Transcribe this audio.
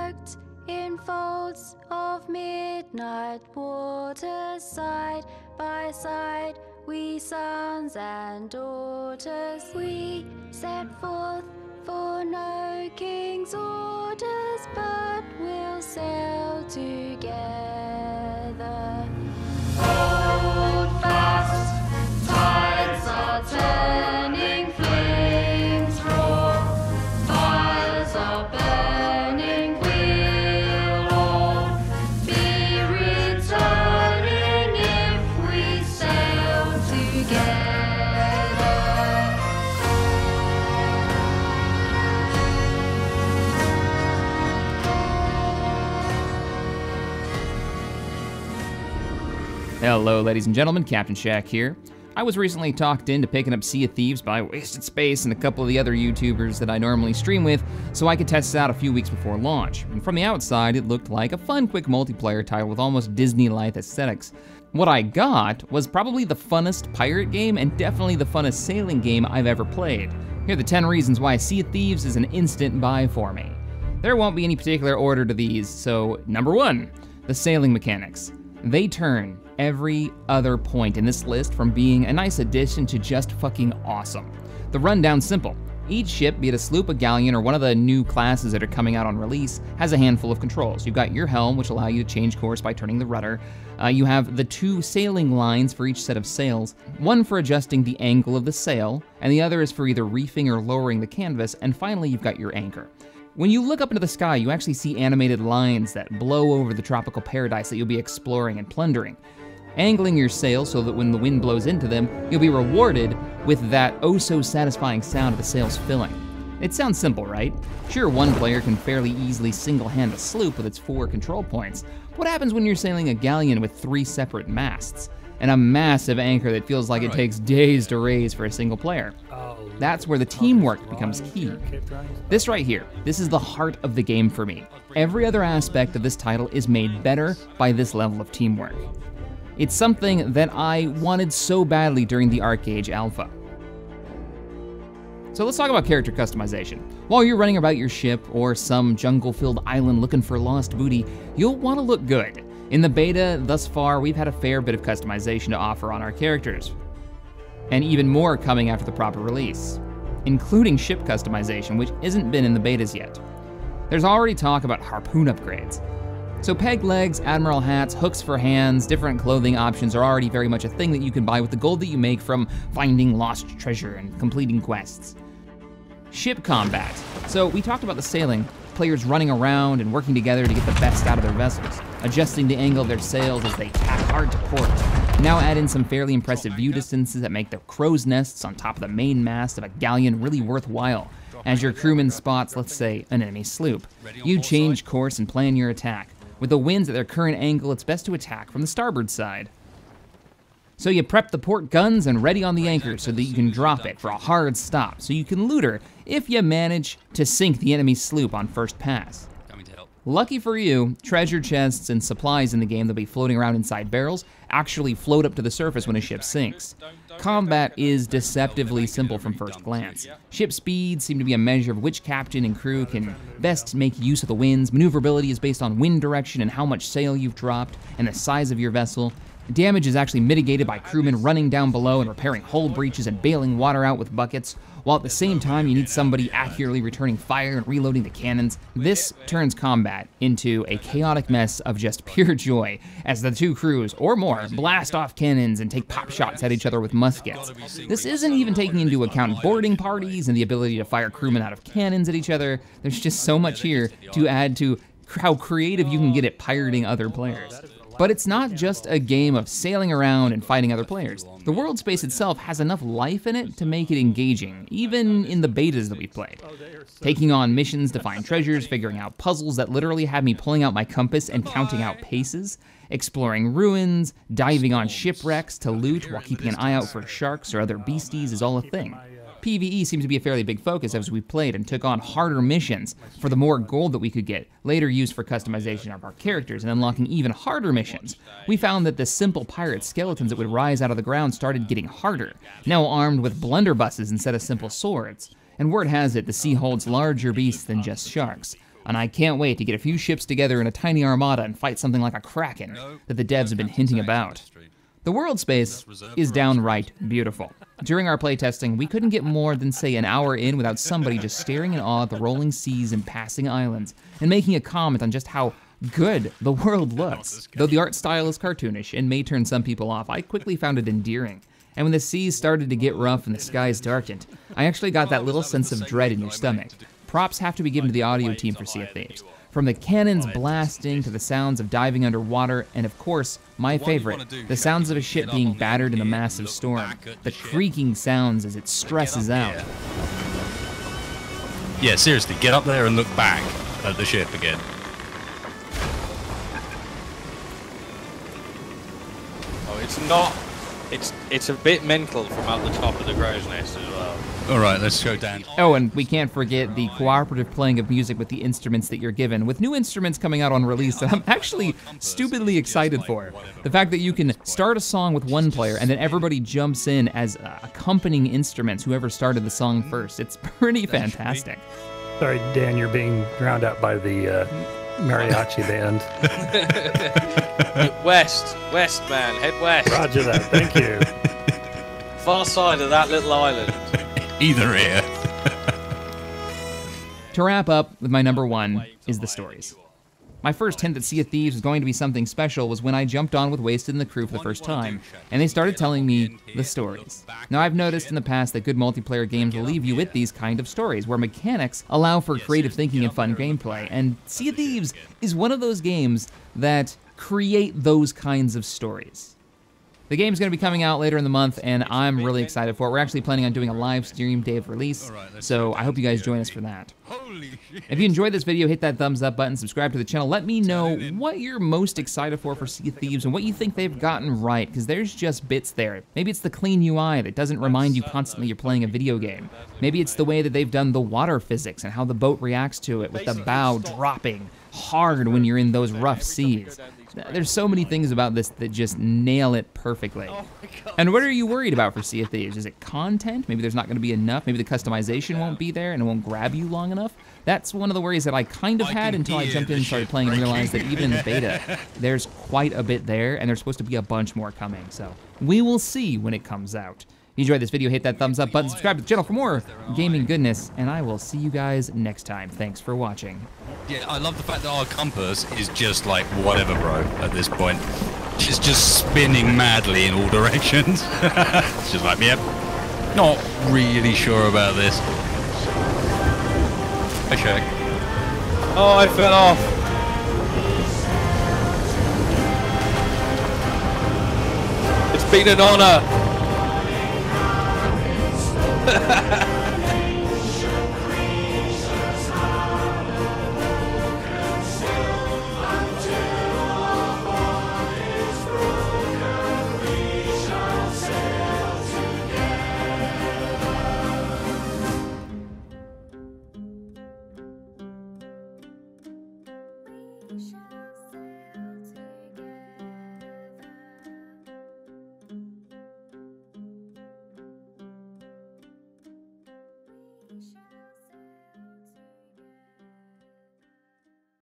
soaked in folds of midnight water, side by side, we sons and daughters. We set forth for no king's orders, but we'll sail together. Hold fast, tides are turning, flames roar, fires are burning, we'll all be returning if we sail together. Hello, ladies and gentlemen, CaptainShack here. I was recently talked into picking up Sea of Thieves by Wasted Space and a couple of the other YouTubers that I normally stream with, so I could test it out a few weeks before launch. And from the outside, it looked like a fun, quick multiplayer title with almost Disney-like aesthetics. What I got was probably the funnest pirate game and definitely the funnest sailing game I've ever played. Here are the 10 reasons why Sea of Thieves is an instant buy for me. There won't be any particular order to these, so number 1, the sailing mechanics. They turn every other point in this list from being a nice addition to just fucking awesome. The rundown's simple. Each ship, be it a sloop, a galleon, or one of the new classes that are coming out on release, has a handful of controls. You've got your helm, which allow you to change course by turning the rudder. You have the 2 sailing lines for each set of sails, one for adjusting the angle of the sail, and the other is for either reefing or lowering the canvas, and finally you've got your anchor. When you look up into the sky, you actually see animated lines that blow over the tropical paradise that you'll be exploring and plundering. Angling your sails so that when the wind blows into them, you'll be rewarded with that oh-so-satisfying sound of the sails filling. It sounds simple, right? Sure, one player can fairly easily single-hand a sloop with its 4 control points. What happens when you're sailing a galleon with 3 separate masts? And a massive anchor that feels like it takes days to raise for a single player? That's where the teamwork becomes key. This right here, this is the heart of the game for me. Every other aspect of this title is made better by this level of teamwork. It's something that I wanted so badly during the ArcAge Alpha. So let's talk about character customization. While you're running about your ship or some jungle-filled island looking for lost booty, you'll want to look good. In the beta, thus far, we've had a fair bit of customization to offer on our characters, and even more coming after the proper release, including ship customization, which isn't been in the betas yet. There's already talk about harpoon upgrades. So peg legs, admiral hats, hooks for hands, different clothing options are already very much a thing that you can buy with the gold that you make from finding lost treasure and completing quests. Ship combat. So we talked about the sailing, players running around and working together to get the best out of their vessels, adjusting the angle of their sails as they tack hard to port. Now add in some fairly impressive view distances that make the crow's nests on top of the main mast of a galleon really worthwhile. As your crewman spots, let's say, an enemy sloop, you change course and plan your attack. With the winds at their current angle, it's best to attack from the starboard side. So you prep the port guns and ready on the anchor so that you can drop it for a hard stop, so you can loot her if you manage to sink the enemy sloop on first pass. Lucky for you, treasure chests and supplies in the game that'll be floating around inside barrels actually float up to the surface when a ship sinks. Combat is deceptively simple from first glance. Ship speeds seem to be a measure of which captain and crew can best make use of the winds. Maneuverability is based on wind direction and how much sail you've dropped and the size of your vessel. Damage is actually mitigated by crewmen running down below and repairing hull breaches and bailing water out with buckets, while at the same time you need somebody accurately returning fire and reloading the cannons. This turns combat into a chaotic mess of just pure joy as the 2 crews, or more, blast off cannons and take pop shots at each other with muskets. This isn't even taking into account boarding parties and the ability to fire crewmen out of cannons at each other. There's just so much here to add to how creative you can get at pirating other players. But it's not just a game of sailing around and fighting other players. The world space itself has enough life in it to make it engaging, even in the betas that we've played. Taking on missions to find treasures, figuring out puzzles that literally have me pulling out my compass and counting out paces, exploring ruins, diving on shipwrecks to loot while keeping an eye out for sharks or other beasties is all a thing. PvE seems to be a fairly big focus as we played and took on harder missions for the more gold that we could get, later used for customization of our characters and unlocking even harder missions. We found that the simple pirate skeletons that would rise out of the ground started getting harder, now armed with blunderbusses instead of simple swords. And word has it the sea holds larger beasts than just sharks. and I can't wait to get a few ships together in a tiny armada and fight something like a kraken that the devs have been hinting about. The world space is downright beautiful. During our playtesting, we couldn't get more than, say, an hour in without somebody just staring in awe at the rolling seas and passing islands, and making a comment on just how good the world looks. Though the art style is cartoonish and may turn some people off, I quickly found it endearing. And when the seas started to get rough and the skies darkened, I actually got that little sense of dread in your stomach. Props have to be given to the audio team for Sea of Thieves. From the cannons blasting to the sounds of diving underwater, and of course, my favorite, the sounds of a ship being battered in a massive storm. The creaking sounds as it stresses out. Yeah, seriously, get up there and look back at the ship again. Oh, it's not. It's a bit mental from out the top of the crow's nest as well. All right, let's go down. Oh, and we can't forget the cooperative playing of music with the instruments that you're given, with new instruments coming out on release that I'm actually stupidly excited for. The fact that you can start a song with one player and then everybody jumps in as accompanying instruments, whoever started the song first. It's pretty fantastic. Sorry, Dan, you're being drowned out by the mariachi band. West, man, head west. Roger that, thank you. Far side of that little island. Either ear. To wrap up with my number one is the stories. My first hint that Sea of Thieves was going to be something special was when I jumped on with Wasted and the crew for the first time, and they started telling me the stories. Now, I've noticed in the past that good multiplayer games will leave you with these kind of stories, where mechanics allow for creative thinking and fun gameplay, and Sea of Thieves is one of those games that create those kinds of stories. The game's going to be coming out later in the month, and I'm really excited for it. We're actually planning on doing a live stream day of release, so I hope you guys join us for that. If you enjoyed this video, hit that thumbs up button, subscribe to the channel. Let me know what you're most excited for Sea of Thieves and what you think they've gotten right, because there's just bits there. Maybe it's the clean UI that doesn't remind you constantly you're playing a video game. Maybe it's the way that they've done the water physics and how the boat reacts to it, with the bow dropping hard when you're in those rough seas. There's so many things about this that just nail it perfectly. And what are you worried about for Sea of Thieves? Is it content? Maybe there's not going to be enough. Maybe the customization won't be there and it won't grab you long enough. That's one of the worries that I kind of had until I jumped in and started playing and realized that even in the beta, there's quite a bit there and there's supposed to be a bunch more coming. So we will see when it comes out. If you enjoyed this video, hit that thumbs up button, subscribe to the channel for more gaming goodness, and I will see you guys next time. Thanks for watching. Yeah, I love the fact that our compass is just like whatever, bro, at this point. It's just spinning madly in all directions. It's just like, yep, not really sure about this. Okay. Oh, I fell off. It's been an honor.